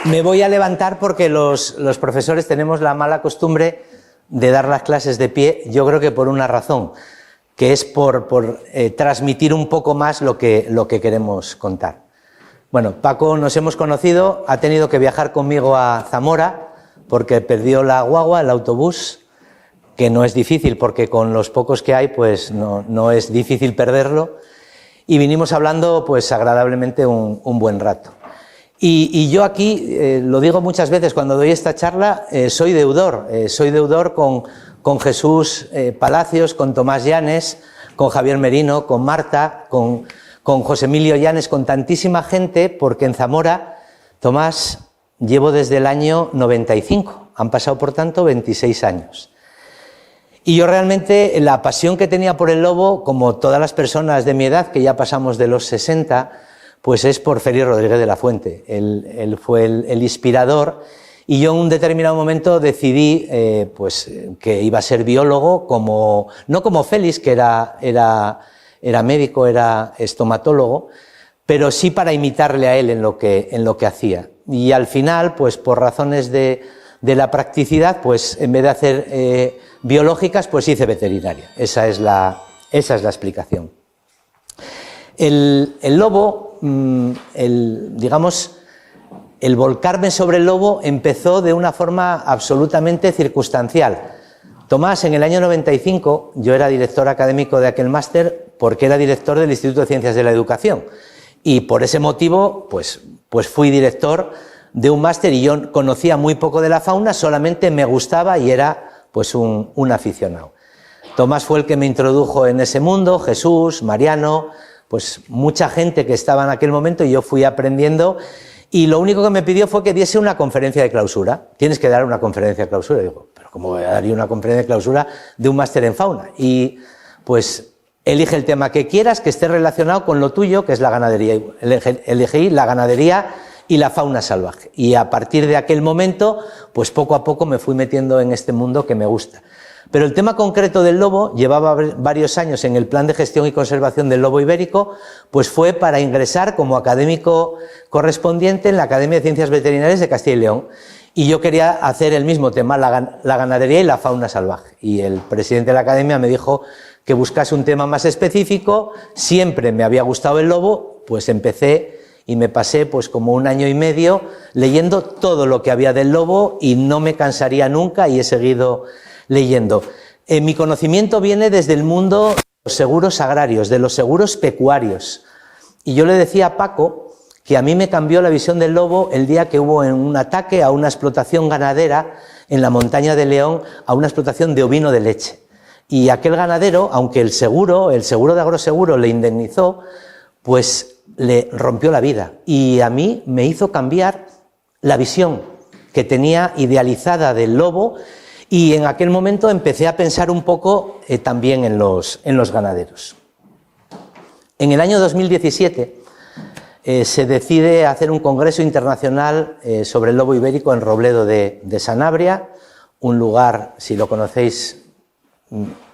Me voy a levantar porque los profesores tenemos la mala costumbre de dar las clases de pie, yo creo que por una razón, que es por transmitir un poco más lo que queremos contar. Bueno, Paco, nos hemos conocido, ha tenido que viajar conmigo a Zamora porque perdió la guagua, el autobús, que no es difícil porque con los pocos que hay pues no es difícil perderlo, y vinimos hablando pues agradablemente un buen rato. Y yo aquí, lo digo muchas veces cuando doy esta charla, soy deudor con Jesús Palacios, con Tomás Llanes, con Javier Merino, con Marta, con José Emilio Llanes, con tantísima gente, porque en Zamora, Tomás, llevo desde el año 95, han pasado por tanto 26 años. Y yo realmente la pasión que tenía por el lobo, como todas las personas de mi edad, que ya pasamos de los 60, pues es por Félix Rodríguez de la Fuente. Él fue el inspirador, y yo en un determinado momento decidí pues que iba a ser biólogo, no como Félix, que era médico, era estomatólogo, pero sí para imitarle a él en lo que hacía. Y al final, pues por razones de la practicidad, pues en vez de hacer biológicas, pues hice veterinaria. Esa es la explicación. El lobo, digamos, el volcarme sobre el lobo empezó de una forma absolutamente circunstancial. Tomás, en el año 95, yo era director académico de aquel máster porque era director del Instituto de Ciencias de la Educación, y por ese motivo pues fui director de un máster, y yo conocía muy poco de la fauna, solamente me gustaba y era pues un aficionado. Tomás fue el que me introdujo en ese mundo, Jesús, Mariano, pues mucha gente que estaba en aquel momento, y yo fui aprendiendo, y lo único que me pidió fue que diese una conferencia de clausura. Tienes que dar una conferencia de clausura. Y digo, pero ¿cómo voy a dar yo una conferencia de clausura de un máster en fauna? Y pues elige el tema que quieras, que esté relacionado con lo tuyo, que es la ganadería. Elegí la ganadería y la fauna salvaje, y a partir de aquel momento pues poco a poco me fui metiendo en este mundo que me gusta. Pero el tema concreto del lobo, llevaba varios años en el plan de gestión y conservación del lobo ibérico, pues fue para ingresar como académico correspondiente en la Academia de Ciencias Veterinarias de Castilla y León, y yo quería hacer el mismo tema, la ganadería y la fauna salvaje, y el presidente de la academia me dijo que buscase un tema más específico. Siempre me había gustado el lobo, pues empecé y me pasé pues como 1 año y medio leyendo todo lo que había del lobo, y no me cansaría nunca, y he seguido leyendo. Mi conocimiento viene desde el mundo de los seguros agrarios, de los seguros pecuarios, y yo le decía a Paco que a mí me cambió la visión del lobo el día que hubo un ataque a una explotación ganadera en la montaña de León, a una explotación de ovino de leche, y aquel ganadero, aunque el seguro de agroseguro le indemnizó, pues le rompió la vida, y a mí me hizo cambiar la visión que tenía idealizada del lobo, y en aquel momento empecé a pensar un poco también en los ganaderos. En el año 2017 se decide hacer un congreso internacional sobre el lobo ibérico en Robledo de Sanabria, un lugar, si lo conocéis,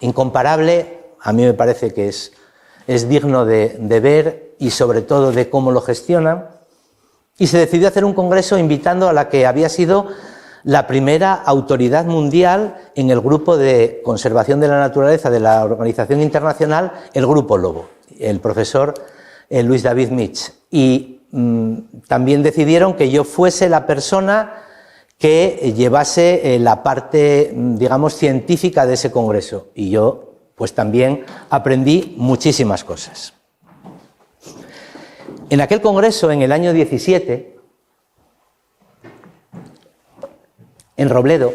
incomparable. A mí me parece que es digno de ver, y sobre todo de cómo lo gestionan, y se decidió hacer un congreso invitando a la que había sido la primera autoridad mundial en el grupo de conservación de la naturaleza de la organización internacional, el Grupo Lobo, el profesor Luis David Mitch, y también decidieron que yo fuese la persona que llevase la parte, digamos, científica de ese congreso, y yo pues también aprendí muchísimas cosas. En aquel congreso, en el año 17, en Robledo,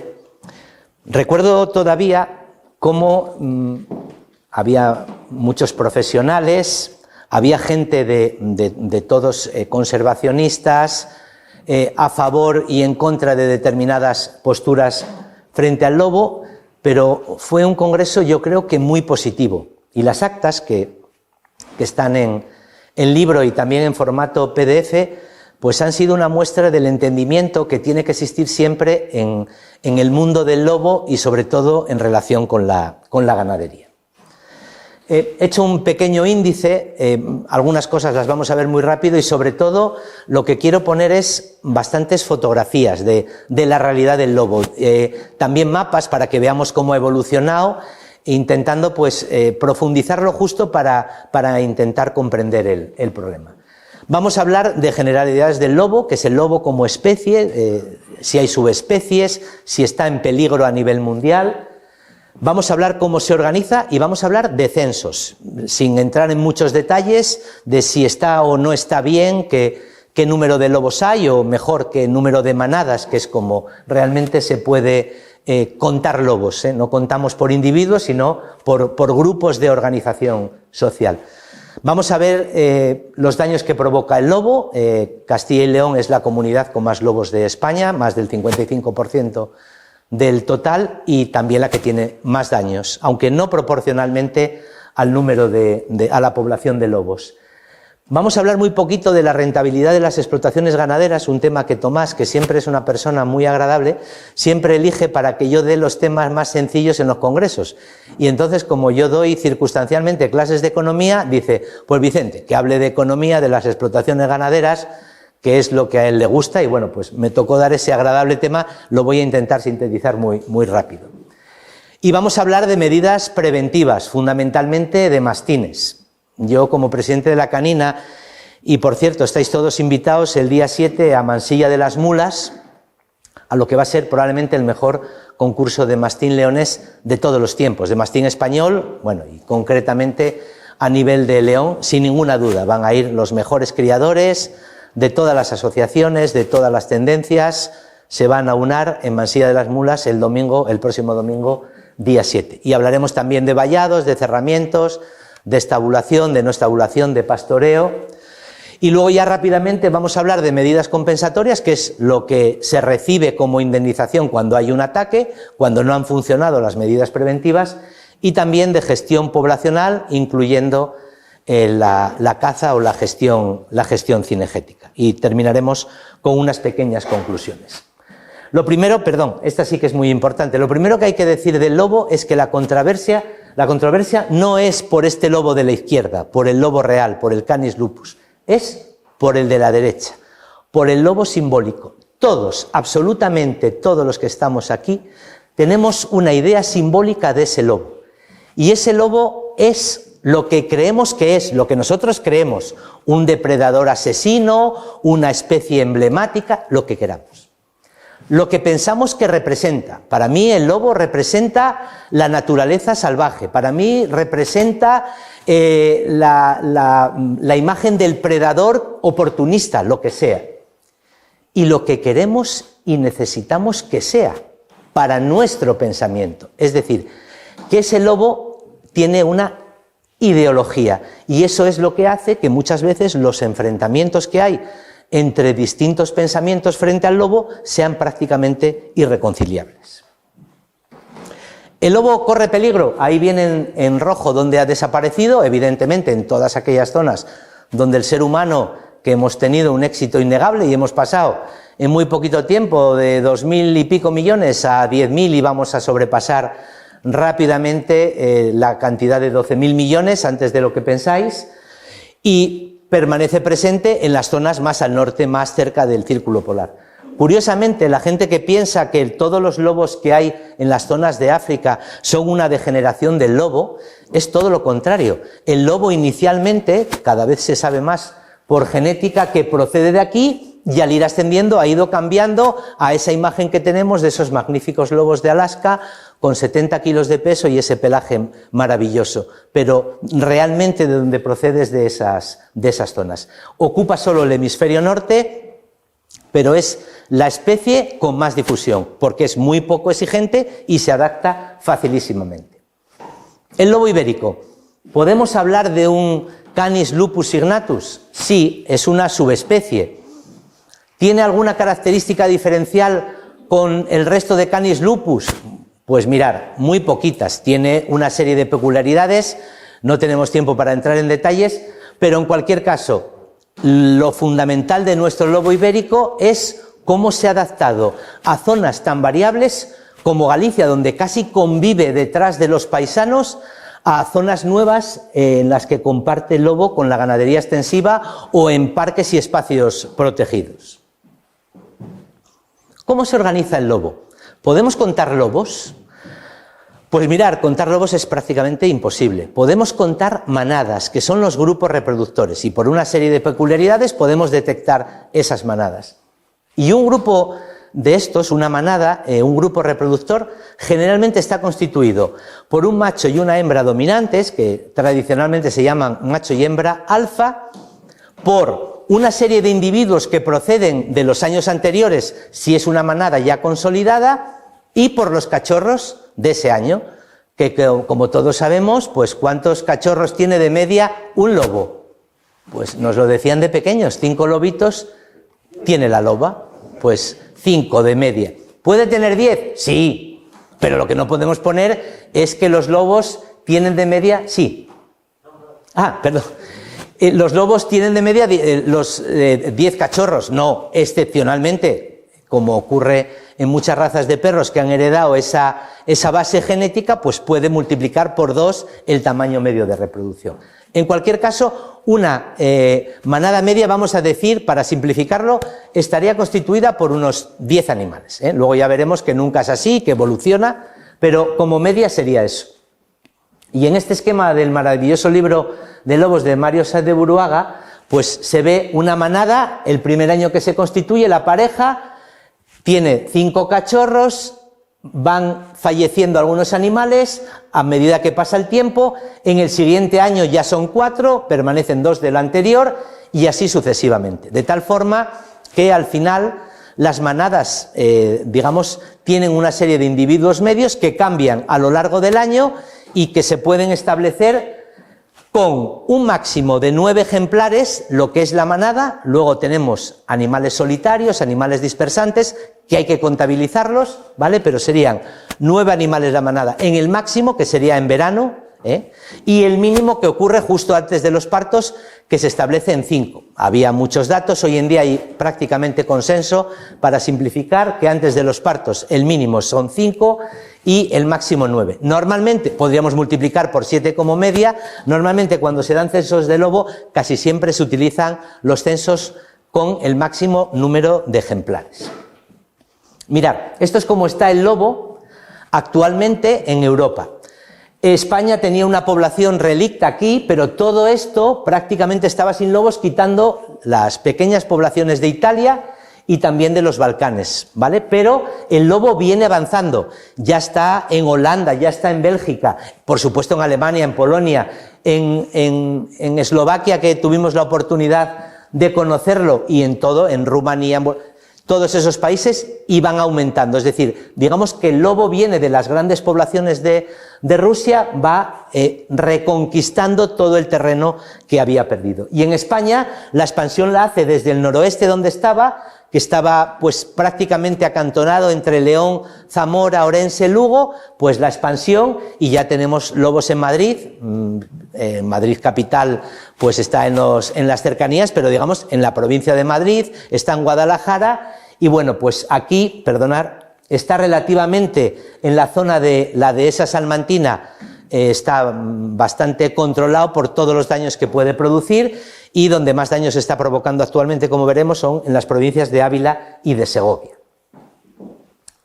recuerdo todavía cómo había muchos profesionales, había gente de todos conservacionistas, a favor y en contra de determinadas posturas frente al lobo, pero fue un congreso, yo creo que muy positivo, y las actas que están en libro y también en formato PDF, pues han sido una muestra del entendimiento que tiene que existir siempre en el mundo del lobo, y sobre todo en relación con la ganadería. He hecho un pequeño índice, algunas cosas las vamos a ver muy rápido y sobre todo lo que quiero poner es bastantes fotografías de la realidad del lobo, también mapas para que veamos cómo ha evolucionado, intentando pues profundizarlo justo para intentar comprender el problema. Vamos a hablar de generalidades del lobo, que es el lobo como especie, si hay subespecies, si está en peligro a nivel mundial. Vamos a hablar cómo se organiza y vamos a hablar de censos, sin entrar en muchos detalles de si está o no está bien, qué número de lobos hay o mejor qué número de manadas, que es como realmente se puede contar lobos, no contamos por individuos sino por grupos de organización social. Vamos a ver los daños que provoca el lobo. Castilla y León es la comunidad con más lobos de España, más del 55% del total, y también la que tiene más daños, aunque no proporcionalmente al número a la población de lobos. Vamos a hablar muy poquito de la rentabilidad de las explotaciones ganaderas, un tema que Tomás, que siempre es una persona muy agradable, siempre elige para que yo dé los temas más sencillos en los congresos. Y entonces, como yo doy circunstancialmente clases de economía, dice, pues Vicente, que hable de economía, de las explotaciones ganaderas, que es lo que a él le gusta, y bueno, pues me tocó dar ese agradable tema, lo voy a intentar sintetizar muy rápido. Y vamos a hablar de medidas preventivas, fundamentalmente de mastines. Yo, como presidente de la Canina, y por cierto, estáis todos invitados el día 7 a Mansilla de las Mulas, a lo que va a ser probablemente el mejor concurso de mastín leonés de todos los tiempos, de mastín español, bueno, y concretamente a nivel de León, sin ninguna duda, van a ir los mejores criadores de todas las asociaciones, de todas las tendencias, se van a unar en Mansilla de las Mulas el próximo domingo, día 7. Y hablaremos también de vallados, de cerramientos, de estabulación, de no estabulación, de pastoreo. Y luego ya rápidamente vamos a hablar de medidas compensatorias, que es lo que se recibe como indemnización cuando hay un ataque, cuando no han funcionado las medidas preventivas, y también de gestión poblacional, incluyendo la caza o la gestión cinegética. Y terminaremos con unas pequeñas conclusiones. Lo primero, perdón, esta sí que es muy importante, lo primero que hay que decir del lobo es que la controversia no es por este lobo de la izquierda, por el lobo real, por el Canis lupus, es por el de la derecha, por el lobo simbólico. Todos, absolutamente todos los que estamos aquí, tenemos una idea simbólica de ese lobo. Y ese lobo es lo que creemos que es, lo que nosotros creemos, un depredador asesino, una especie emblemática, lo que queramos. Lo que pensamos que representa. Para mí el lobo representa la naturaleza salvaje, para mí representa la imagen del predador oportunista, lo que sea. Y lo que queremos y necesitamos que sea para nuestro pensamiento. Es decir, que ese lobo tiene una ideología, y eso es lo que hace que muchas veces los enfrentamientos que hay entre distintos pensamientos frente al lobo sean prácticamente irreconciliables. El lobo corre peligro, ahí viene en rojo donde ha desaparecido, evidentemente en todas aquellas zonas donde el ser humano, que hemos tenido un éxito innegable y hemos pasado en muy poquito tiempo de 2.000 y pico millones a 10.000 y vamos a sobrepasar rápidamente la cantidad de 12.000 millones antes de lo que pensáis, y permanece presente en las zonas más al norte, más cerca del círculo polar. Curiosamente, la gente que piensa que todos los lobos que hay en las zonas de África son una degeneración del lobo, es todo lo contrario. El lobo inicialmente, cada vez se sabe más por genética, que procede de aquí, y al ir ascendiendo ha ido cambiando a esa imagen que tenemos de esos magníficos lobos de Alaska con 70 kilos de peso y ese pelaje maravilloso, pero realmente de donde procedes de esas zonas. Ocupa solo el hemisferio norte, pero es la especie con más difusión, porque es muy poco exigente y se adapta facilísimamente. El lobo ibérico. ¿Podemos hablar de un Canis lupus signatus? Sí, es una subespecie. ¿Tiene alguna característica diferencial con el resto de Canis lupus? Pues mirar, muy poquitas. Tiene una serie de peculiaridades, no tenemos tiempo para entrar en detalles, pero en cualquier caso, lo fundamental de nuestro lobo ibérico es cómo se ha adaptado a zonas tan variables como Galicia, donde casi convive detrás de los paisanos, a zonas nuevas en las que comparte el lobo con la ganadería extensiva o en parques y espacios protegidos. ¿Cómo se organiza el lobo? ¿Podemos contar lobos? Pues mirar, contar lobos es prácticamente imposible. Podemos contar manadas, que son los grupos reproductores, y por una serie de peculiaridades podemos detectar esas manadas. Y un grupo de estos, una manada, un grupo reproductor, generalmente está constituido por un macho y una hembra dominantes, que tradicionalmente se llaman macho y hembra alfa, por una serie de individuos que proceden de los años anteriores, si es una manada ya consolidada, y por los cachorros de ese año, que como todos sabemos, pues ¿cuántos cachorros tiene de media un lobo? Pues nos lo decían de pequeños, 5 lobitos tiene la loba, pues 5 de media. ¿Puede tener 10? Sí, pero lo que no podemos poner es que los lobos tienen de media, sí. Perdón. Los lobos tienen de media 10 cachorros, no, excepcionalmente, como ocurre en muchas razas de perros que han heredado esa base genética, pues puede multiplicar por 2 el tamaño medio de reproducción. En cualquier caso, una manada media, vamos a decir, para simplificarlo, estaría constituida por unos 10 animales. Luego ya veremos que nunca es así, que evoluciona, pero como media sería eso. Y en este esquema del maravilloso libro de lobos de Mario Sáez de Buruaga, pues se ve una manada, el primer año que se constituye, la pareja tiene 5 cachorros, van falleciendo algunos animales a medida que pasa el tiempo, en el siguiente año ya son 4, permanecen 2 del anterior y así sucesivamente. De tal forma que al final las manadas, digamos, tienen una serie de individuos medios que cambian a lo largo del año y que se pueden establecer con un máximo de 9 ejemplares, lo que es la manada. Luego tenemos animales solitarios, animales dispersantes, que hay que contabilizarlos, ¿vale? Pero serían 9 animales la manada en el máximo, que sería en verano, y el mínimo que ocurre justo antes de los partos, que se establece en 5. Había muchos datos, hoy en día hay prácticamente consenso para simplificar que antes de los partos el mínimo son 5 y el máximo 9. Normalmente, podríamos multiplicar por 7 como media, normalmente cuando se dan censos de lobo casi siempre se utilizan los censos con el máximo número de ejemplares. Mirad, esto es como está el lobo actualmente en Europa. España tenía una población relicta aquí, pero todo esto prácticamente estaba sin lobos, quitando las pequeñas poblaciones de Italia y también de los Balcanes, ¿vale? Pero el lobo viene avanzando, ya está en Holanda, ya está en Bélgica, por supuesto en Alemania, en Polonia, en Eslovaquia, que tuvimos la oportunidad de conocerlo, y en Rumanía, todos esos países iban aumentando. Es decir, digamos que el lobo viene de las grandes poblaciones de Rusia, va reconquistando todo el terreno que había perdido. Y en España la expansión la hace desde el noroeste, donde estaba, que estaba pues prácticamente acantonado entre León, Zamora, Orense, Lugo, pues la expansión, y ya tenemos lobos en Madrid. Madrid capital pues está en las cercanías, pero digamos en la provincia de Madrid, está en Guadalajara, y bueno, pues aquí, perdonad, está relativamente en la zona de la dehesa salmantina, está bastante controlado por todos los daños que puede producir, y donde más daños está provocando actualmente, como veremos, son en las provincias de Ávila y de Segovia.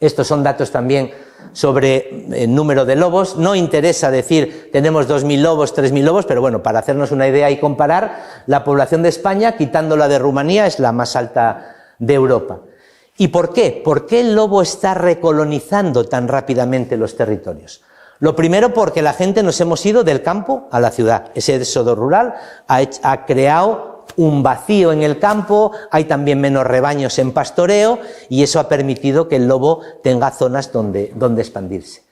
Estos son datos también sobre el número de lobos. No interesa decir tenemos 2.000 lobos, 3.000 lobos, pero bueno, para hacernos una idea y comparar, la población de España, quitando la de Rumanía, es la más alta de Europa. ¿Y por qué? ¿Por qué el lobo está recolonizando tan rápidamente los territorios? Lo primero, porque la gente nos hemos ido del campo a la ciudad. Ese éxodo rural ha creado un vacío en el campo, hay también menos rebaños en pastoreo, y eso ha permitido que el lobo tenga zonas donde expandirse.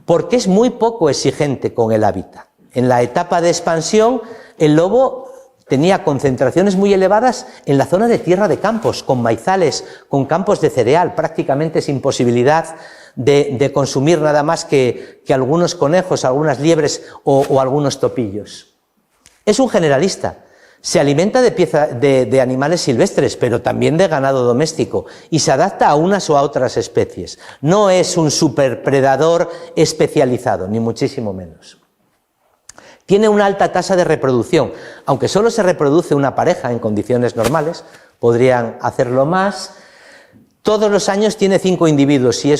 Porque es muy poco exigente con el hábitat. En la etapa de expansión, el lobo tenía concentraciones muy elevadas en la zona de tierra de campos, con maizales, con campos de cereal, prácticamente sin posibilidad de consumir nada más que algunos conejos, algunas liebres o algunos topillos. Es un generalista. Se alimenta de animales silvestres, pero también de ganado doméstico, y se adapta a unas o a otras especies. No es un superpredador especializado, ni muchísimo menos. tiene una alta tasa de reproducción. Aunque solo se reproduce una pareja en condiciones normales, podrían hacerlo más. Todos los años tiene 5 individuos y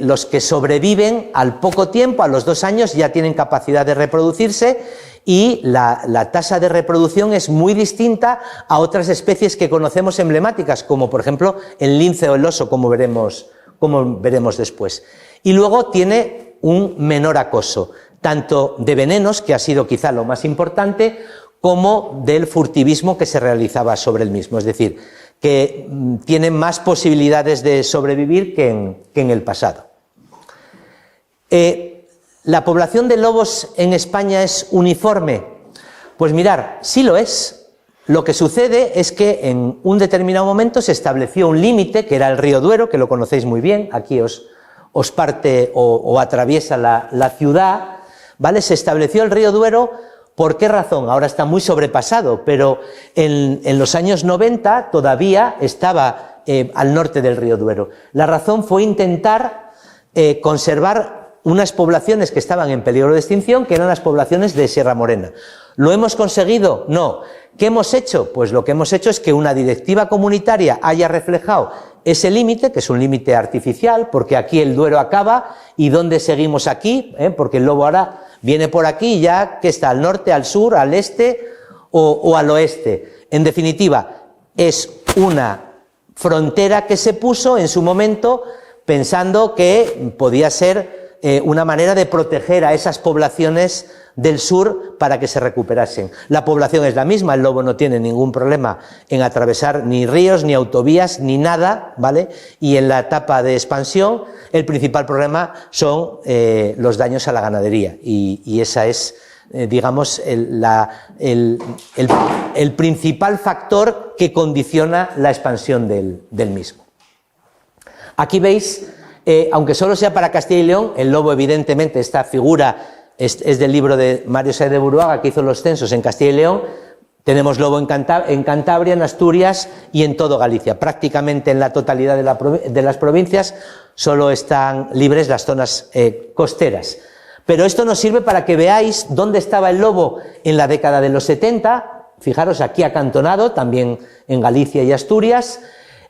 los que sobreviven al poco tiempo, a los 2 años, ya tienen capacidad de reproducirse y la tasa de reproducción es muy distinta a otras especies que conocemos emblemáticas, como por ejemplo el lince o el oso, como veremos después. Y luego tiene un menor acoso, tanto de venenos, que ha sido quizá lo más importante, como del furtivismo que se realizaba sobre el mismo, es decir, que tiene más posibilidades de sobrevivir que en el pasado. ¿La población de lobos en España es uniforme? Pues mirar, sí lo es. Lo que sucede es que en un determinado momento se estableció un límite, que era el río Duero, que lo conocéis muy bien, aquí os parte o atraviesa la ciudad, ¿vale? Se estableció el río Duero. ¿Por qué razón? Ahora está muy sobrepasado, pero en los años 90 todavía estaba al norte del río Duero. La razón fue intentar conservar unas poblaciones que estaban en peligro de extinción, que eran las poblaciones de Sierra Morena. ¿Lo hemos conseguido? No. ¿Qué hemos hecho? Pues lo que hemos hecho es que una directiva comunitaria haya reflejado ese límite, que es un límite artificial, porque aquí el Duero acaba, ¿y dónde seguimos aquí? Porque el lobo ahora viene por aquí, ya que está al norte, al sur, al este o al oeste. En definitiva, es una frontera que se puso en su momento pensando que podía ser una manera de proteger a esas poblaciones del sur para que se recuperasen. La población es la misma, el lobo no tiene ningún problema en atravesar ni ríos, ni autovías, ni nada, ¿vale? Y en la etapa de expansión, el principal problema son los daños a la ganadería, y esa es, digamos, el principal factor que condiciona la expansión del mismo. Aquí veis, aunque solo sea para Castilla y León, el lobo, evidentemente, esta figura es del libro de Mario Sáez de Buruaga, que hizo los censos en Castilla y León. Tenemos lobo en Cantabria, en Asturias y en todo Galicia. Prácticamente en la totalidad de las provincias solo están libres las zonas costeras. Pero esto nos sirve para que veáis dónde estaba el lobo en la década de los 70. Fijaros, aquí acantonado, también en Galicia y Asturias.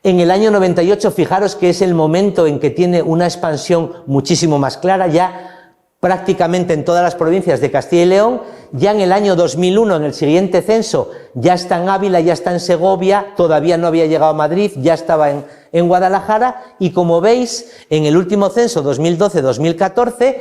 En el año 98, fijaros que es el momento en que tiene una expansión muchísimo más clara, ya prácticamente en todas las provincias de Castilla y León. Ya en el año 2001, en el siguiente censo, ya está en Ávila, ya está en Segovia, todavía no había llegado a Madrid, ya estaba en Guadalajara, y como veis, en el último censo, 2012-2014,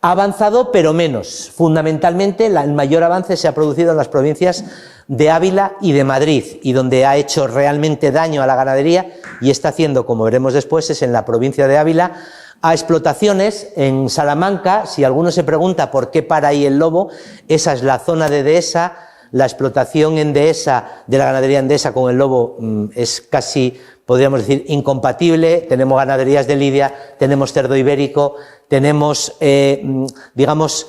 ha avanzado, pero menos. Fundamentalmente, el mayor avance se ha producido en las provincias de Ávila y de Madrid, y donde ha hecho realmente daño a la ganadería, y está haciendo, como veremos después, es en la provincia de Ávila, a explotaciones. En Salamanca, si alguno se pregunta por qué para ahí el lobo, esa es la zona de dehesa. La explotación en dehesa, de la ganadería en dehesa con el lobo, es casi, podríamos decir, incompatible. Tenemos ganaderías de lidia, tenemos cerdo ibérico, tenemos, digamos,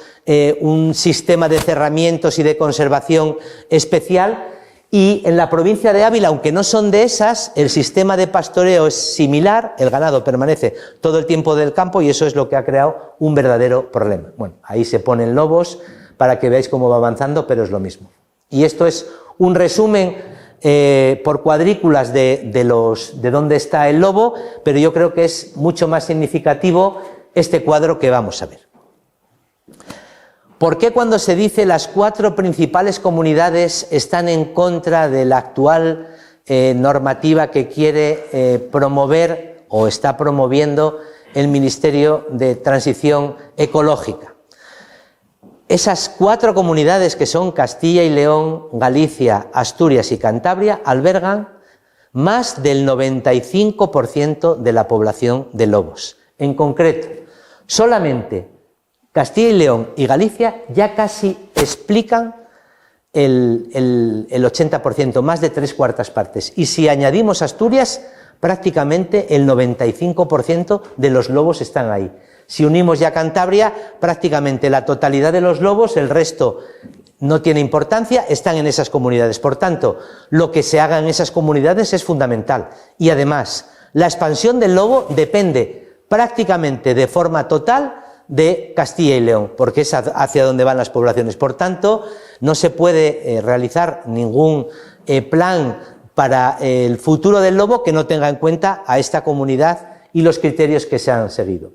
un sistema de cerramientos y de conservación especial. Y en la provincia de Ávila, aunque no son dehesas, el sistema de pastoreo es similar, el ganado permanece todo el tiempo del campo, y eso es lo que ha creado un verdadero problema. Bueno, ahí se ponen lobos para que veáis cómo va avanzando, pero es lo mismo. Y esto es un resumen por cuadrículas de dónde está el lobo, pero yo creo que es mucho más significativo este cuadro que vamos a ver. ¿Por qué cuando se dice las 4 principales comunidades están en contra de la actual normativa que quiere promover o está promoviendo el Ministerio de Transición Ecológica? Esas 4 comunidades, que son Castilla y León, Galicia, Asturias y Cantabria, albergan más del 95% de la población de lobos. En concreto, solamente Castilla y León y Galicia ya casi explican el 80%, más de 3/4 partes. Y si añadimos Asturias, prácticamente el 95% de los lobos están ahí. Si unimos ya Cantabria, prácticamente la totalidad de los lobos, el resto no tiene importancia, están en esas comunidades. Por tanto, lo que se haga en esas comunidades es fundamental. Y además, la expansión del lobo depende prácticamente de forma total de Castilla y León, porque es hacia donde van las poblaciones. Por tanto, no se puede realizar ningún plan para el futuro del lobo que no tenga en cuenta a esta comunidad y los criterios que se han seguido.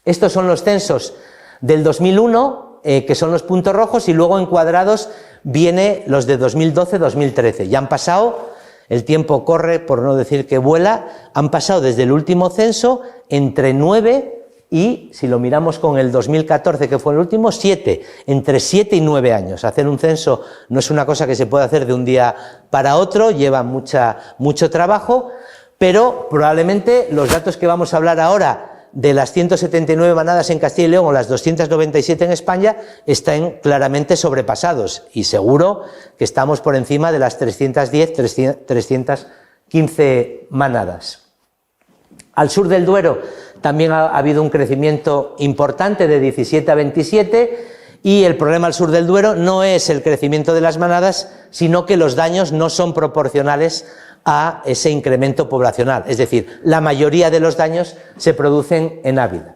Estos son los censos del 2001, que son los puntos rojos, y luego encuadrados viene los de 2012-2013. Ya han pasado, el tiempo corre, por no decir que vuela, han pasado desde el último censo entre 9 y, si lo miramos con el 2014, que fue el último, 7, entre 7 y 9 años. Hacer un censo no es una cosa que se puede hacer de un día para otro, lleva mucho trabajo, pero probablemente los datos que vamos a hablar ahora de las 179 manadas en Castilla y León o las 297 en España están claramente sobrepasados, y seguro que estamos por encima de las 310, 315 manadas. Al sur del Duero también ha habido un crecimiento importante de 17 a 27, y el problema al sur del Duero no es el crecimiento de las manadas, sino que los daños no son proporcionales a ese incremento poblacional, es decir, la mayoría de los daños se producen en Ávila.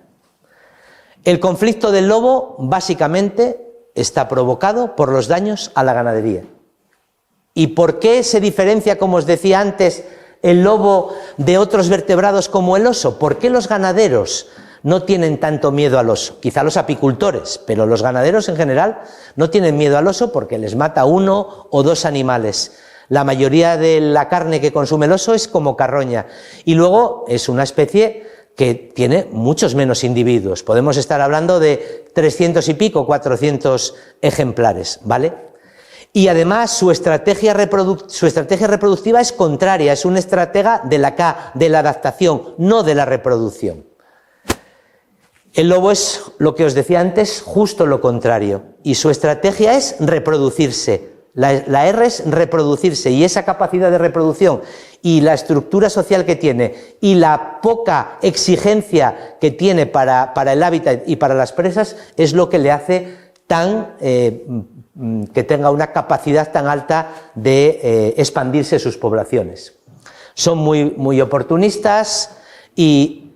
El conflicto del lobo básicamente está provocado por los daños a la ganadería. ¿Y por qué se diferencia, como os decía antes, el lobo de otros vertebrados como el oso? ¿Por qué los ganaderos no tienen tanto miedo al oso? Quizá los apicultores, pero los ganaderos en general no tienen miedo al oso porque les mata 1 o 2 animales. La mayoría de la carne que consume el oso es como carroña, y luego es una especie que tiene muchos menos individuos. Podemos estar hablando de 300 y pico, 400 ejemplares, ¿vale? Y además su estrategia reproductiva es contraria, es una estratega de la adaptación, no de la reproducción. El lobo es, lo que os decía antes, justo lo contrario, y su estrategia es reproducirse. La R es reproducirse, y esa capacidad de reproducción y la estructura social que tiene y la poca exigencia que tiene para el hábitat y para las presas es lo que le hace que tenga una capacidad tan alta de expandirse sus poblaciones. Son muy oportunistas y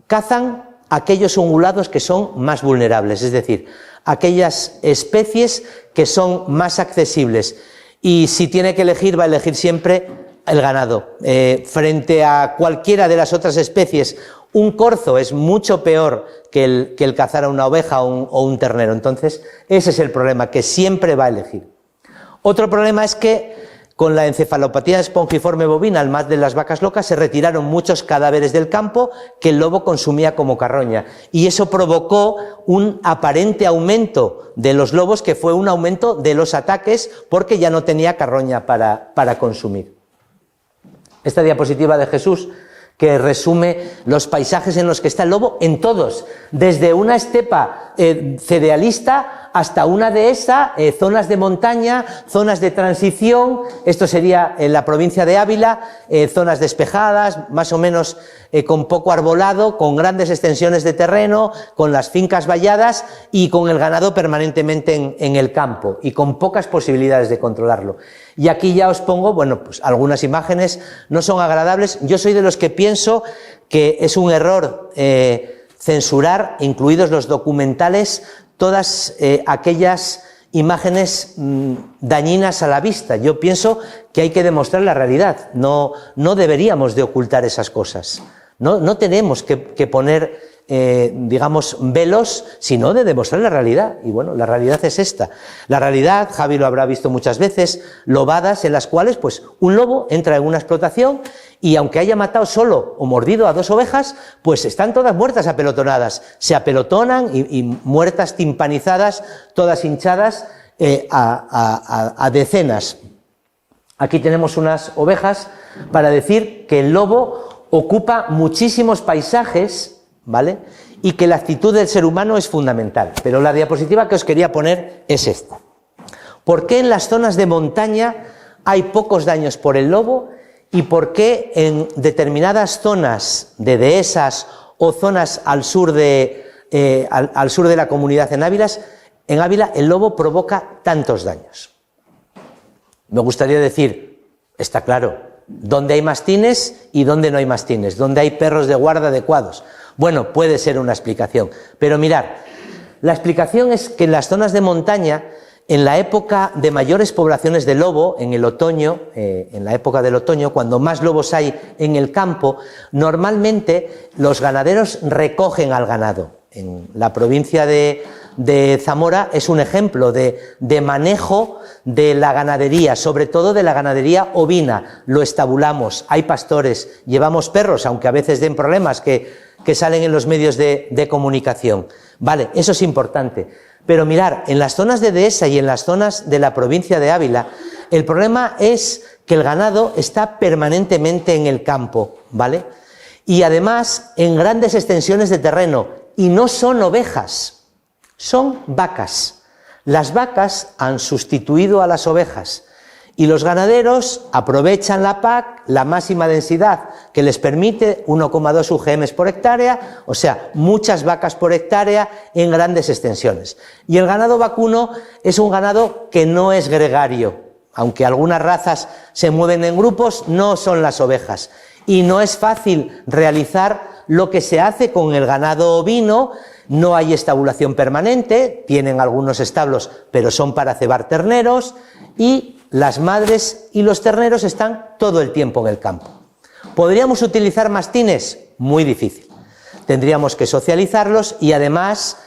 cazan aquellos ungulados que son más vulnerables, es decir, aquellas especies que son más accesibles, y si tiene que elegir, va a elegir siempre el ganado. Frente a cualquiera de las otras especies, un corzo es mucho peor que el cazar a una oveja o un ternero. Entonces, ese es el problema, que siempre va a elegir. Otro problema es que con la encefalopatía espongiforme bovina, al más de las vacas locas, se retiraron muchos cadáveres del campo que el lobo consumía como carroña, y eso provocó un aparente aumento de los lobos, que fue un aumento de los ataques porque ya no tenía carroña para consumir. Esta diapositiva de Jesús, que resume los paisajes en los que está el lobo, en todos, desde una estepa cerealista hasta una dehesa, zonas de montaña, zonas de transición. Esto sería en la provincia de Ávila, zonas despejadas, más o menos con poco arbolado, con grandes extensiones de terreno, con las fincas valladas y con el ganado permanentemente en el campo y con pocas posibilidades de controlarlo. Y aquí ya os pongo, bueno, pues algunas imágenes, no son agradables. Yo soy de los que pienso que es un error censurar, incluidos los documentales, todas aquellas imágenes dañinas a la vista. Yo pienso que hay que demostrar la realidad, no deberíamos de ocultar esas cosas. No tenemos que poner, digamos, velos, sino de demostrar la realidad. Y bueno, la realidad es esta. La realidad, Javi lo habrá visto muchas veces, lobadas en las cuales pues un lobo entra en una explotación y aunque haya matado solo o mordido a 2 ovejas, pues están todas muertas apelotonadas. Se apelotonan y muertas timpanizadas, todas hinchadas a decenas. Aquí tenemos unas ovejas para decir que el lobo ocupa muchísimos paisajes, ¿vale? Y que la actitud del ser humano es fundamental. Pero la diapositiva que os quería poner es esta. ¿Por qué en las zonas de montaña hay pocos daños por el lobo? ¿Y por qué en determinadas zonas de dehesas o zonas al sur de la comunidad en Ávila el lobo provoca tantos daños? Me gustaría decir, está claro, dónde hay mastines y dónde no hay mastines, dónde hay perros de guarda adecuados. Bueno, puede ser una explicación, pero mirad, La explicación es que en las zonas de montaña, en la época de mayores poblaciones de lobo, en el otoño, en la época del otoño, cuando más lobos hay en el campo, normalmente los ganaderos recogen al ganado. En la provincia de Zamora es un ejemplo de manejo de la ganadería, sobre todo de la ganadería ovina. Lo estabulamos, hay pastores, llevamos perros, aunque a veces den problemas que salen en los medios de comunicación. Vale, eso es importante. Pero mirar, en las zonas de Dehesa y en las zonas de la provincia de Ávila, el problema es que el ganado está permanentemente en el campo, ¿vale? Y además en grandes extensiones de terreno, y no son ovejas, son vacas. Las vacas han sustituido a las ovejas y los ganaderos aprovechan la PAC, la máxima densidad que les permite 1,2 UGM por hectárea, o sea, muchas vacas por hectárea en grandes extensiones. Y el ganado vacuno es un ganado que no es gregario, aunque algunas razas se mueven en grupos, no son las ovejas. Y no es fácil realizar lo que se hace con el ganado ovino. No hay estabulación permanente, tienen algunos establos, pero son para cebar terneros, y las madres y los terneros están todo el tiempo en el campo. ¿Podríamos utilizar mastines? Muy difícil. Tendríamos que socializarlos y además,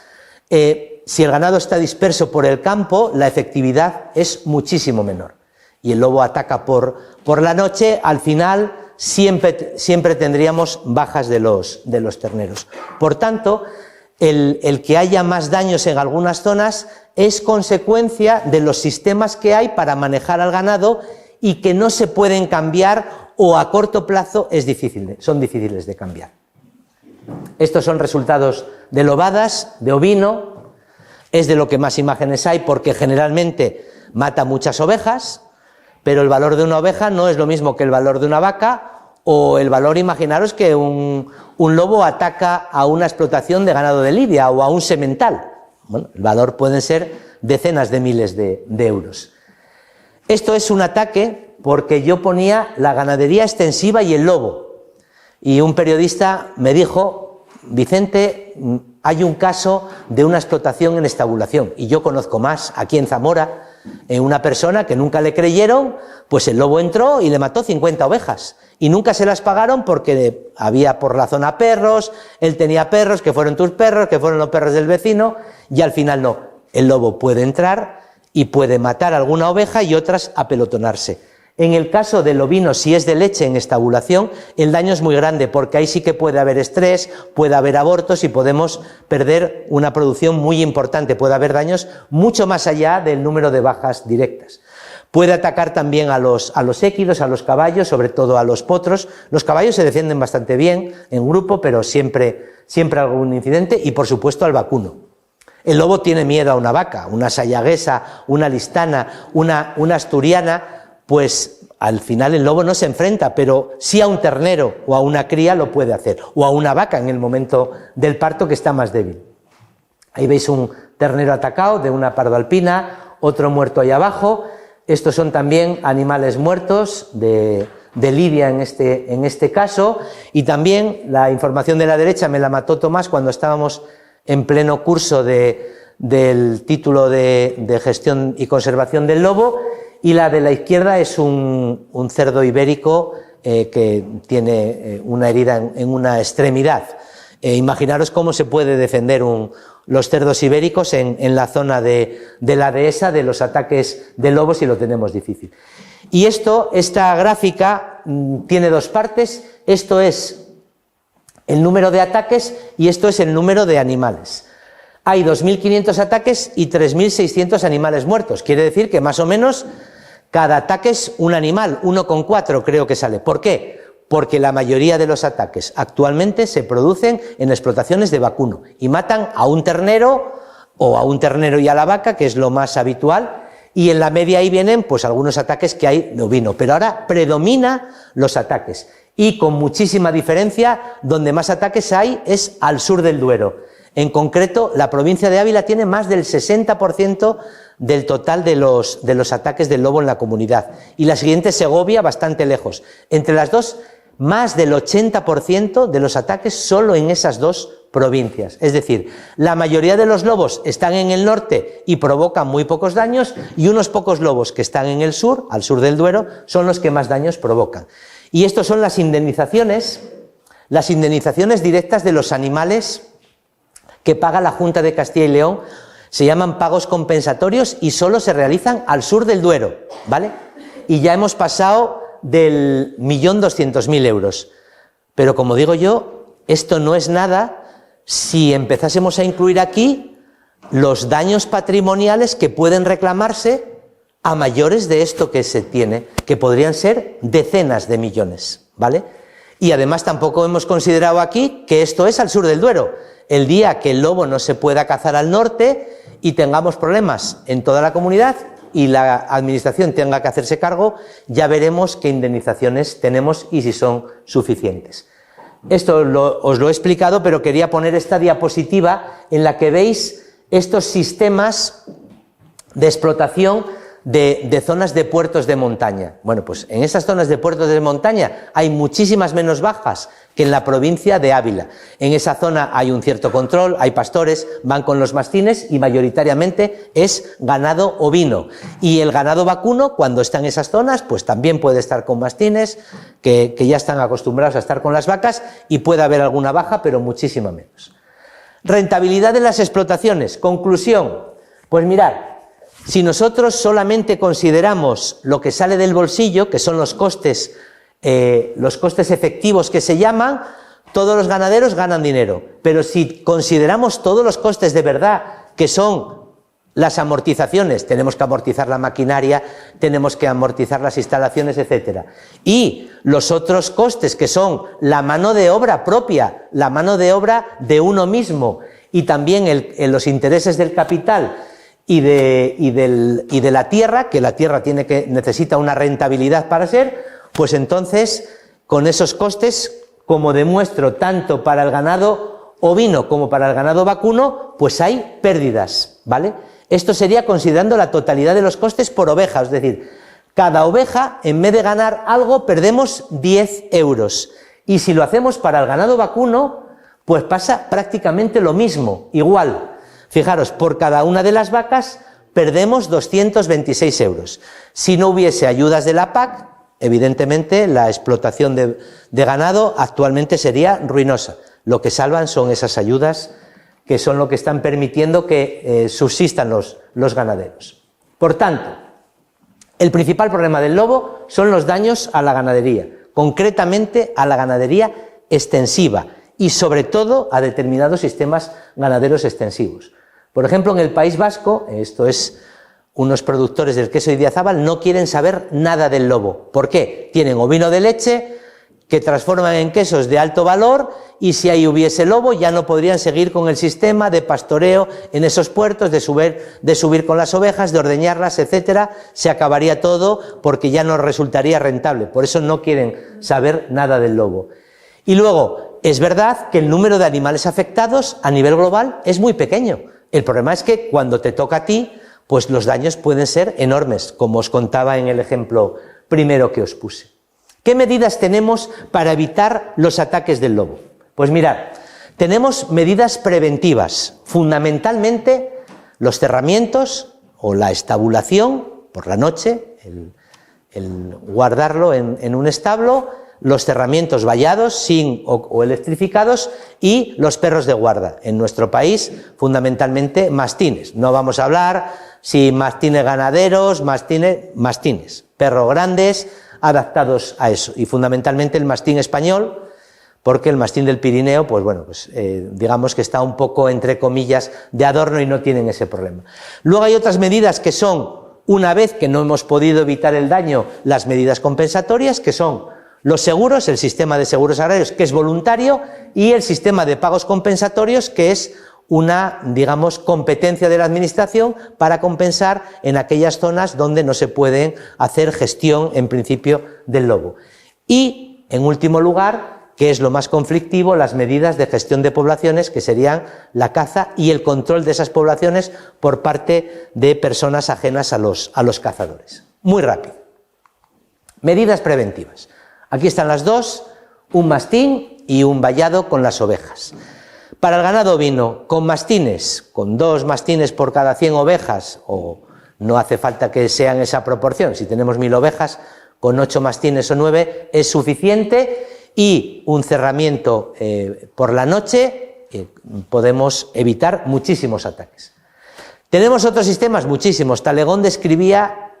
si el ganado está disperso por el campo, la efectividad es muchísimo menor. Y el lobo ataca por la noche, al final siempre tendríamos bajas de los terneros. Por tanto, el que haya más daños en algunas zonas es consecuencia de los sistemas que hay para manejar al ganado y que no se pueden cambiar o a corto plazo son difíciles de cambiar. Estos son resultados de lobadas, de ovino, es de lo que más imágenes hay porque generalmente mata muchas ovejas, pero el valor de una oveja no es lo mismo que el valor de una vaca, o el valor, imaginaros que un lobo ataca a una explotación de ganado de lidia o a un semental. Bueno, el valor pueden ser decenas de miles de euros. Esto es un ataque porque yo ponía la ganadería extensiva y el lobo. Y un periodista me dijo, Vicente, hay un caso de una explotación en estabulación. Y yo conozco más, aquí en Zamora, una persona que nunca le creyeron, pues el lobo entró y le mató 50 ovejas. Y nunca se las pagaron porque había por la zona perros, él tenía perros, que fueron tus perros, que fueron los perros del vecino, y al final no. El lobo puede entrar y puede matar alguna oveja y otras apelotonarse. En el caso del ovino, si es de leche en estabulación, el daño es muy grande porque ahí sí que puede haber estrés, puede haber abortos y podemos perder una producción muy importante. Puede haber daños mucho más allá del número de bajas directas. Puede atacar también a los équidos, a los caballos, sobre todo a los potros. Los caballos se defienden bastante bien en grupo, pero siempre algún incidente, y por supuesto al vacuno. El lobo tiene miedo a una vaca, una sayaguesa, una listana, una asturiana, pues al final el lobo no se enfrenta, pero sí a un ternero o a una cría lo puede hacer, o a una vaca en el momento del parto que está más débil. Ahí veis un ternero atacado de una pardo alpina, otro muerto ahí abajo. Estos son también animales muertos de lidia en este caso, y también la información de la derecha me la mató Tomás cuando estábamos en pleno curso del título de gestión y conservación del lobo, y la de la izquierda es un cerdo ibérico que tiene una herida en una extremidad. Imaginaros cómo se puede defender los cerdos ibéricos en la zona de la dehesa de los ataques de lobos, y lo tenemos difícil. Y esta gráfica tiene dos partes. Esto es el número de ataques y esto es el número de animales. Hay 2.500 ataques y 3.600 animales muertos. Quiere decir que más o menos cada ataque es un animal, 1,4 creo que sale. ¿Por qué? Porque la mayoría de los ataques actualmente se producen en explotaciones de vacuno y matan a un ternero o a un ternero y a la vaca, que es lo más habitual, y en la media ahí vienen pues algunos ataques que hay de ovino, pero ahora predomina los ataques, y con muchísima diferencia. Donde más ataques hay es al sur del Duero. En concreto, la provincia de Ávila tiene más del 60% del total de los ataques del lobo en la comunidad, y la siguiente Segovia, bastante lejos. Entre las dos, más del 80% de los ataques solo en esas dos provincias. Es decir, la mayoría de los lobos están en el norte y provocan muy pocos daños, y unos pocos lobos que están en el sur, al sur del Duero, son los que más daños provocan. Y estos son las indemnizaciones directas de los animales que paga la Junta de Castilla y León. Se llaman pagos compensatorios y solo se realizan al sur del Duero, ¿vale? Y ya hemos pasado del 1.200.000 euros. Pero como digo yo, esto no es nada si empezásemos a incluir aquí los daños patrimoniales que pueden reclamarse a mayores de esto que se tiene, que podrían ser decenas de millones, ¿vale? Y además tampoco hemos considerado aquí que esto es al sur del Duero. El día que el lobo no se pueda cazar al norte y tengamos problemas en toda la comunidad y la administración tenga que hacerse cargo, ya veremos qué indemnizaciones tenemos y si son suficientes. Esto os lo he explicado, pero quería poner esta diapositiva en la que veis estos sistemas de explotación de zonas de puertos de montaña. Bueno, pues en esas zonas de puertos de montaña hay muchísimas menos bajas que en la provincia de Ávila. En esa zona hay un cierto control, hay pastores, van con los mastines y mayoritariamente es ganado ovino. Y el ganado vacuno, cuando está en esas zonas, pues también puede estar con mastines, que ya están acostumbrados a estar con las vacas, y puede haber alguna baja, pero muchísima menos. Rentabilidad de las explotaciones. Conclusión. Pues mirad, si nosotros solamente consideramos lo que sale del bolsillo, que son los costes efectivos que se llaman, todos los ganaderos ganan dinero. Pero si consideramos todos los costes de verdad, que son las amortizaciones, tenemos que amortizar la maquinaria, tenemos que amortizar las instalaciones, etcétera, y los otros costes, que son la mano de obra propia, la mano de obra de uno mismo, y también los intereses del capital y de la tierra, que la tierra necesita una rentabilidad para ser, pues entonces con esos costes, como demuestro tanto para el ganado ovino como para el ganado vacuno, pues hay pérdidas, ¿vale? Esto sería considerando la totalidad de los costes por oveja, es decir, cada oveja, en vez de ganar algo, perdemos 10 euros. Y si lo hacemos para el ganado vacuno, pues pasa prácticamente lo mismo, igual. Fijaros, por cada una de las vacas perdemos 226 euros. Si no hubiese ayudas de la PAC, evidentemente la explotación de ganado actualmente sería ruinosa. Lo que salvan son esas ayudas, que son lo que están permitiendo que subsistan los ganaderos. Por tanto, el principal problema del lobo son los daños a la ganadería, concretamente a la ganadería extensiva y sobre todo a determinados sistemas ganaderos extensivos. Por ejemplo, en el País Vasco, esto es unos productores del queso Idiazábal, no quieren saber nada del lobo. ¿Por qué? Tienen ovino de leche que transforman en quesos de alto valor, y si ahí hubiese lobo ya no podrían seguir con el sistema de pastoreo en esos puertos, de subir con las ovejas, de ordeñarlas, etcétera. Se acabaría todo porque ya no resultaría rentable. Por eso no quieren saber nada del lobo. Y luego, es verdad que el número de animales afectados a nivel global es muy pequeño. El problema es que cuando te toca a ti, pues los daños pueden ser enormes, como os contaba en el ejemplo primero que os puse. ¿Qué medidas tenemos para evitar los ataques del lobo? Pues mirad, tenemos medidas preventivas, fundamentalmente los cerramientos o la estabulación por la noche, el guardarlo en un establo, los cerramientos vallados o electrificados, y los perros de guarda. En nuestro país, fundamentalmente mastines. No vamos a hablar si mastines ganaderos, mastines, perros grandes, adaptados a eso. Y fundamentalmente el mastín español, porque el mastín del Pirineo, pues bueno, digamos que está un poco, entre comillas, de adorno y no tienen ese problema. Luego hay otras medidas que son, una vez que no hemos podido evitar el daño, las medidas compensatorias, que son los seguros, el sistema de seguros agrarios, que es voluntario, y el sistema de pagos compensatorios, que es una, digamos, competencia de la administración para compensar en aquellas zonas donde no se puede hacer gestión, en principio, del lobo. Y, en último lugar, que es lo más conflictivo, las medidas de gestión de poblaciones, que serían la caza y el control de esas poblaciones por parte de personas ajenas a los cazadores. Muy rápido. Medidas preventivas. Aquí están las dos, un mastín y un vallado con las ovejas. Para el ganado ovino, con mastines, con 2 mastines por cada 100 ovejas, o no hace falta que sean esa proporción, si tenemos 1000 ovejas, con 8 mastines o 9 es suficiente, y un cerramiento por la noche podemos evitar muchísimos ataques. Tenemos otros sistemas, muchísimos. Talegón describía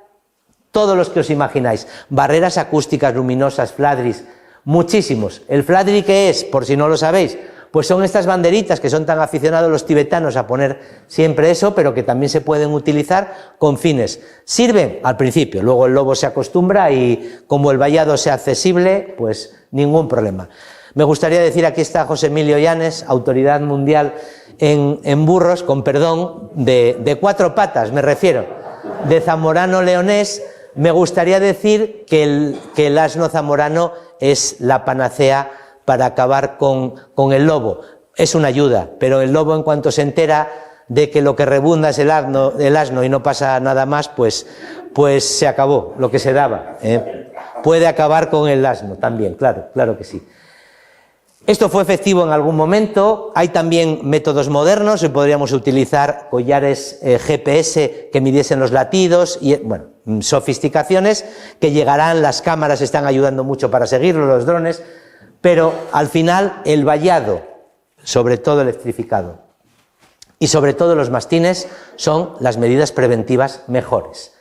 todos los que os imagináis, barreras acústicas, luminosas, fladris, muchísimos. ¿El fladri qué es? Por si no lo sabéis, pues son estas banderitas que son tan aficionados los tibetanos a poner siempre eso, pero que también se pueden utilizar con fines. Sirven al principio, luego el lobo se acostumbra y como el vallado sea accesible, pues ningún problema. Me gustaría decir, aquí está José Emilio Llanes, autoridad mundial en burros, con perdón, de 4 patas me refiero, de zamorano leonés. Me gustaría decir que el asno zamorano es la panacea para acabar con el lobo. Es una ayuda, pero el lobo, en cuanto se entera de que lo que rebunda es el asno y no pasa nada más, pues se acabó lo que se daba. Puede acabar con el asno también, claro que sí. Esto fue efectivo en algún momento. Hay también métodos modernos, y podríamos utilizar collares GPS que midiesen los latidos y, bueno, sofisticaciones que llegarán. Las cámaras están ayudando mucho para seguirlo, los drones, pero al final el vallado, sobre todo electrificado, y sobre todo los mastines, son las medidas preventivas mejores.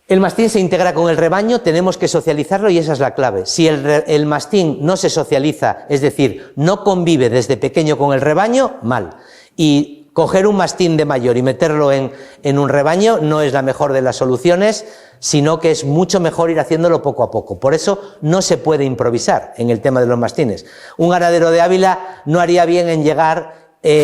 El mastín se integra con el rebaño, tenemos que socializarlo y esa es la clave. Si el mastín no se socializa, es decir, no convive desde pequeño con el rebaño, mal. Y coger un mastín de mayor y meterlo en un rebaño no es la mejor de las soluciones, sino que es mucho mejor ir haciéndolo poco a poco. Por eso no se puede improvisar en el tema de los mastines. Un ganadero de Ávila no haría bien en llegar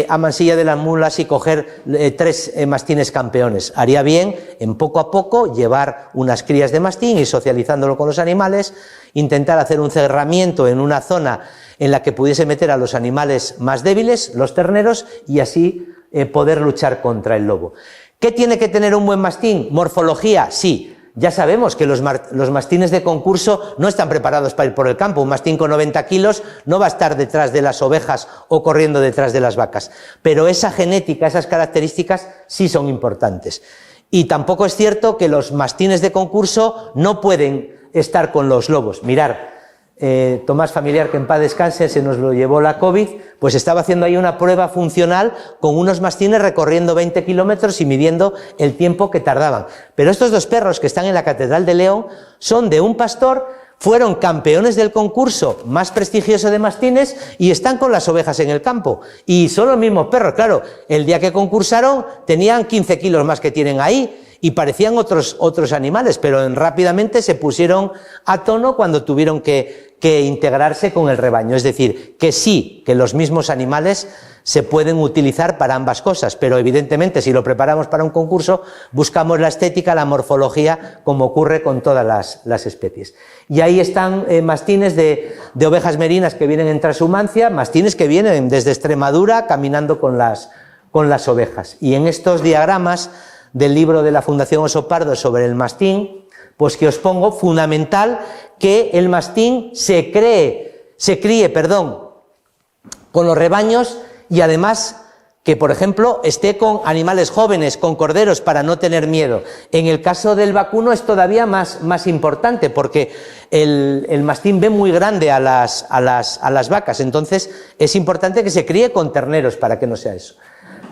a Mansilla de las Mulas y coger 3 mastines campeones. Haría bien en poco a poco llevar unas crías de mastín y socializándolo con los animales, intentar hacer un cerramiento en una zona en la que pudiese meter a los animales más débiles, los terneros, y así poder luchar contra el lobo. ¿Qué tiene que tener un buen mastín? Morfología, sí. Ya sabemos que los mastines de concurso no están preparados para ir por el campo. Un mastín con 90 kilos no va a estar detrás de las ovejas o corriendo detrás de las vacas. Pero esa genética, esas características sí son importantes. Y tampoco es cierto que los mastines de concurso no pueden estar con los lobos. Mirar, Tomás Familiar, que en paz descanse, se nos lo llevó la COVID, pues estaba haciendo ahí una prueba funcional con unos mastines recorriendo 20 kilómetros y midiendo el tiempo que tardaban. Pero estos 2 perros que están en la Catedral de León son de un pastor, fueron campeones del concurso más prestigioso de mastines y están con las ovejas en el campo. Y son los mismos perros, claro, el día que concursaron tenían 15 kilos más que tienen ahí, y parecían otros animales, pero rápidamente se pusieron a tono cuando tuvieron que integrarse con el rebaño. Es decir, que sí, que los mismos animales se pueden utilizar para ambas cosas, pero evidentemente si lo preparamos para un concurso buscamos la estética, la morfología, como ocurre con todas las especies. Y ahí están mastines de ovejas merinas que vienen en transhumancia, mastines que vienen desde Extremadura caminando con las ovejas. Y en estos diagramas del libro de la Fundación Oso Pardo sobre el mastín, pues que os pongo, fundamental que el mastín se críe con los rebaños, y además que, por ejemplo, esté con animales jóvenes, con corderos, para no tener miedo. En el caso del vacuno es todavía más importante, porque el mastín ve muy grande a las vacas, entonces es importante que se críe con terneros para que no sea eso.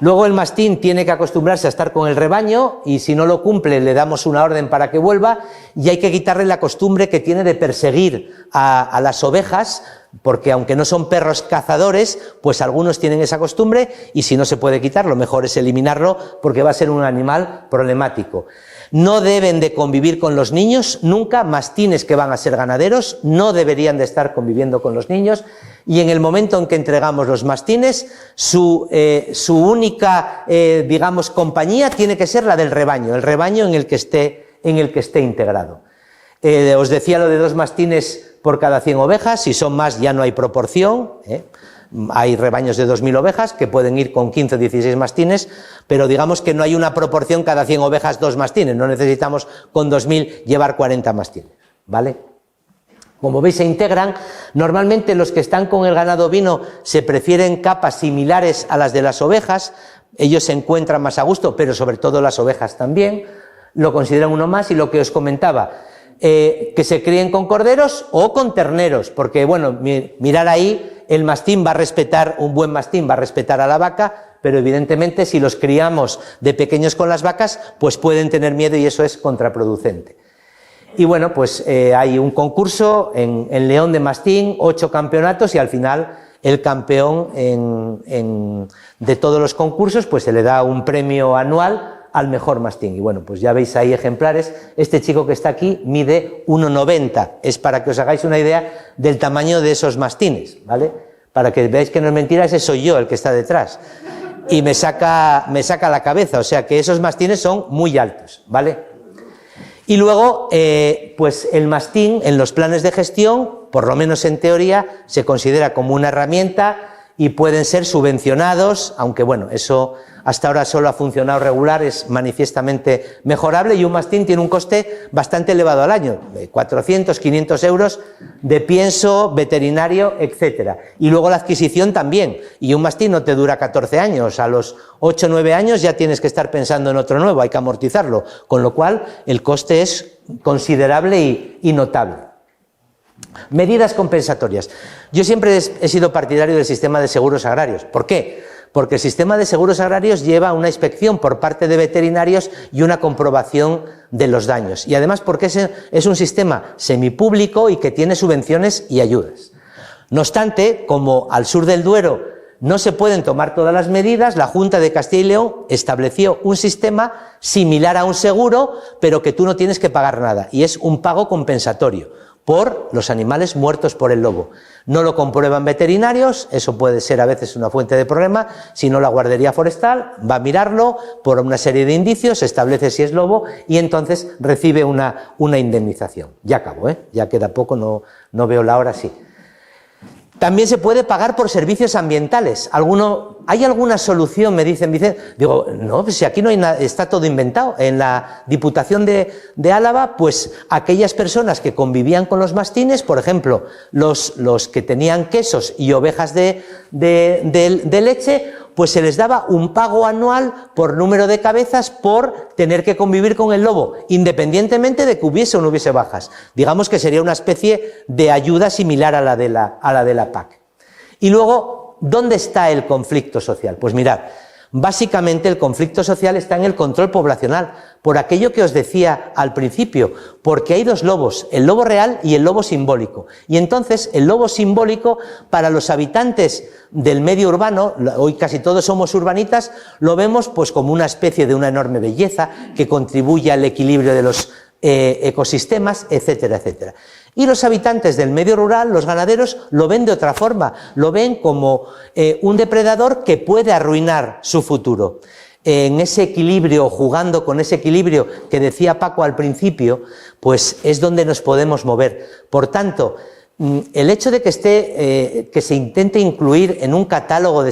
Luego el mastín tiene que acostumbrarse a estar con el rebaño, y si no lo cumple le damos una orden para que vuelva, y hay que quitarle la costumbre que tiene de perseguir a las ovejas, porque aunque no son perros cazadores, pues algunos tienen esa costumbre, y si no se puede quitar, lo mejor es eliminarlo, porque va a ser un animal problemático. No deben de convivir con los niños, nunca. Mastines que van a ser ganaderos no deberían de estar conviviendo con los niños, y en el momento en que entregamos los mastines, su única, digamos, compañía tiene que ser la del rebaño, el rebaño en el que esté integrado. Os decía lo de 2 mastines por cada 100 ovejas, si son más ya no hay proporción, Hay rebaños de 2000 ovejas que pueden ir con 15 o 16 mastines, pero digamos que no hay una proporción cada 100 ovejas 2 mastines, no necesitamos con 2000 llevar 40 mastines, ¿vale? Como veis, se integran. Normalmente los que están con el ganado ovino se prefieren capas similares a las de las ovejas. Ellos se encuentran más a gusto, pero sobre todo las ovejas también. Lo consideran uno más. Y lo que os comentaba, que se críen con corderos o con terneros, porque bueno, mirar ahí, el mastín va a respetar, un buen mastín va a respetar a la vaca, pero evidentemente si los criamos de pequeños con las vacas, pues pueden tener miedo y eso es contraproducente. Y bueno, pues hay un concurso en León de mastín, 8 campeonatos y al final el campeón de todos los concursos pues se le da un premio anual al mejor mastín. Y bueno, pues ya veis ahí ejemplares. Este chico que está aquí mide 1,90. Es para que os hagáis una idea del tamaño de esos mastines, ¿vale? Para que veáis que no es mentira, ese soy yo el que está detrás. Y me saca la cabeza, o sea que esos mastines son muy altos, ¿vale? Y luego, pues el mastín en los planes de gestión, por lo menos en teoría, se considera como una herramienta y pueden ser subvencionados, aunque bueno, eso hasta ahora solo ha funcionado regular, es manifiestamente mejorable y un mastín tiene un coste bastante elevado al año, de 400, 500 euros de pienso, veterinario, etcétera. Y luego la adquisición también, y un mastín no te dura 14 años, a los 8 o 9 años ya tienes que estar pensando en otro nuevo, hay que amortizarlo, con lo cual el coste es considerable y notable. Medidas compensatorias. Yo siempre he sido partidario del sistema de seguros agrarios. ¿Por qué? Porque el sistema de seguros agrarios lleva una inspección por parte de veterinarios y una comprobación de los daños. Y además porque es un sistema semipúblico y que tiene subvenciones y ayudas. No obstante, como al sur del Duero no se pueden tomar todas las medidas, la Junta de Castilla y León estableció un sistema similar a un seguro, pero que tú no tienes que pagar nada. Y es un pago compensatorio por los animales muertos por el lobo. No lo comprueban veterinarios, eso puede ser a veces una fuente de problema, sino la Guardería Forestal va a mirarlo por una serie de indicios, establece si es lobo y entonces recibe una indemnización. Ya acabo, ya queda poco, no veo la hora, sí. También se puede pagar por servicios ambientales. ¿Hay alguna solución? Me dicen, Vicente. Digo, no, pues si aquí no hay nada, está todo inventado. En la Diputación de Álava, pues aquellas personas que convivían con los mastines, por ejemplo, los que tenían quesos y ovejas de leche, pues se les daba un pago anual por número de cabezas por tener que convivir con el lobo, independientemente de que hubiese o no hubiese bajas. Digamos que sería una especie de ayuda similar a la de la PAC. Y luego, ¿dónde está el conflicto social? Pues mirad, básicamente el conflicto social está en el control poblacional, por aquello que os decía al principio, porque hay dos lobos, el lobo real y el lobo simbólico. Y entonces el lobo simbólico, para los habitantes del medio urbano, hoy casi todos somos urbanitas, lo vemos pues como una especie de una enorme belleza que contribuye al equilibrio de los ecosistemas, etcétera, etcétera. Y los habitantes del medio rural, los ganaderos, lo ven de otra forma, lo ven como un depredador que puede arruinar su futuro. En ese equilibrio, jugando con ese equilibrio que decía Paco al principio, pues es donde nos podemos mover. Por tanto, el hecho de que se intente incluir en un catálogo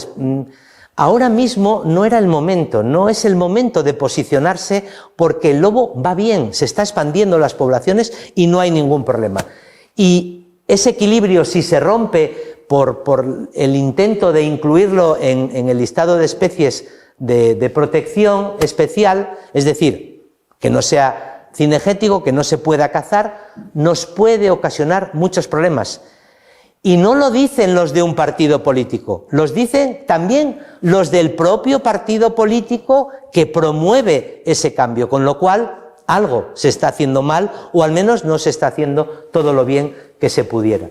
ahora mismo no era el momento, no es el momento de posicionarse porque el lobo va bien, se está expandiendo las poblaciones y no hay ningún problema. Y ese equilibrio, si se rompe por el intento de incluirlo en el listado de especies de protección especial, es decir, que no sea cinegético, que no se pueda cazar, nos puede ocasionar muchos problemas. Y no lo dicen los de un partido político, los dicen también los del propio partido político que promueve ese cambio, con lo cual algo se está haciendo mal o al menos no se está haciendo todo lo bien que se pudiera.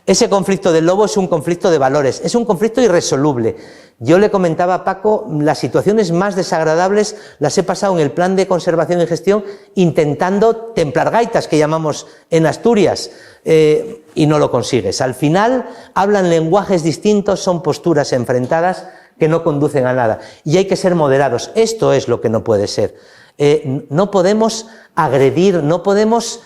Ese conflicto del lobo es un conflicto de valores, es un conflicto irresoluble. Yo le comentaba a Paco, las situaciones más desagradables las he pasado en el plan de conservación y gestión intentando templar gaitas, que llamamos en Asturias, y no lo consigues. Al final hablan lenguajes distintos, son posturas enfrentadas que no conducen a nada. Y hay que ser moderados. Esto es lo que no puede ser. No podemos agredir, no podemos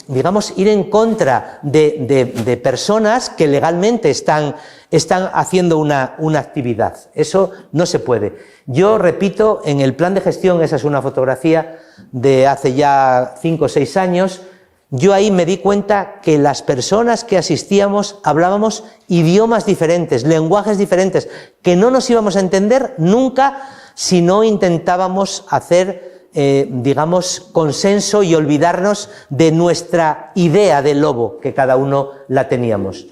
digamos, ir en contra de personas que legalmente están haciendo una actividad. Eso no se puede. Yo repito, en el plan de gestión, esa es una fotografía de hace ya 5 o 6 años, yo ahí me di cuenta que las personas que asistíamos hablábamos idiomas diferentes, lenguajes diferentes, que no nos íbamos a entender nunca si no intentábamos hacer, digamos, consenso y olvidarnos de nuestra idea del lobo, que cada uno la teníamos.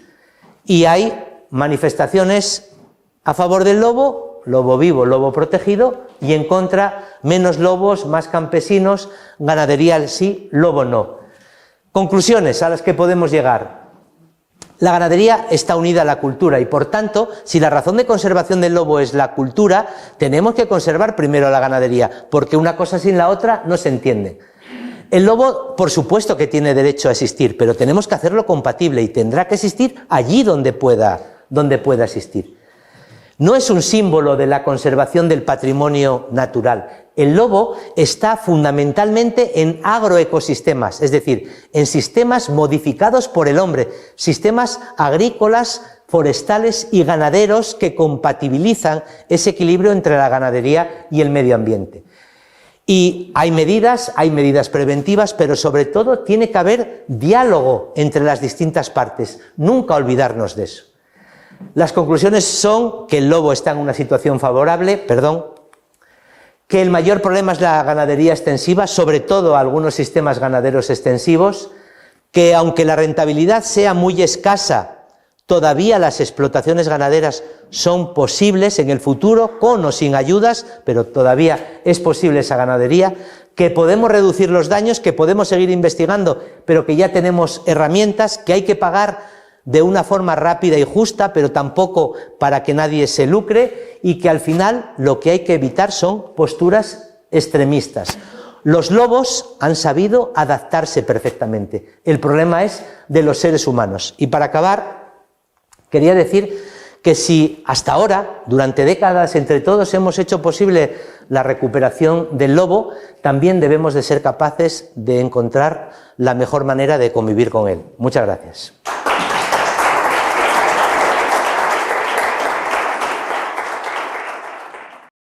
Y hay manifestaciones a favor del lobo, lobo vivo, lobo protegido, y en contra, menos lobos, más campesinos, ganadería sí, lobo no. Conclusiones a las que podemos llegar. La ganadería está unida a la cultura y, por tanto, si la razón de conservación del lobo es la cultura, tenemos que conservar primero la ganadería, porque una cosa sin la otra no se entiende. El lobo, por supuesto que tiene derecho a existir, pero tenemos que hacerlo compatible y tendrá que existir allí donde pueda existir. No es un símbolo de la conservación del patrimonio natural. El lobo está fundamentalmente en agroecosistemas, es decir, en sistemas modificados por el hombre, sistemas agrícolas, forestales y ganaderos que compatibilizan ese equilibrio entre la ganadería y el medio ambiente. Y hay medidas preventivas, pero sobre todo tiene que haber diálogo entre las distintas partes, nunca olvidarnos de eso. Las conclusiones son que el lobo está en una situación favorable, que el mayor problema es la ganadería extensiva, sobre todo algunos sistemas ganaderos extensivos, que aunque la rentabilidad sea muy escasa, todavía las explotaciones ganaderas son posibles en el futuro, con o sin ayudas, pero todavía es posible esa ganadería, que podemos reducir los daños, que podemos seguir investigando, pero que ya tenemos herramientas, que hay que pagar de una forma rápida y justa, pero tampoco para que nadie se lucre, y que al final lo que hay que evitar son posturas extremistas. Los lobos han sabido adaptarse perfectamente. El problema es de los seres humanos. Y para acabar, quería decir que si hasta ahora, durante décadas, entre todos hemos hecho posible la recuperación del lobo, también debemos de ser capaces de encontrar la mejor manera de convivir con él. Muchas gracias.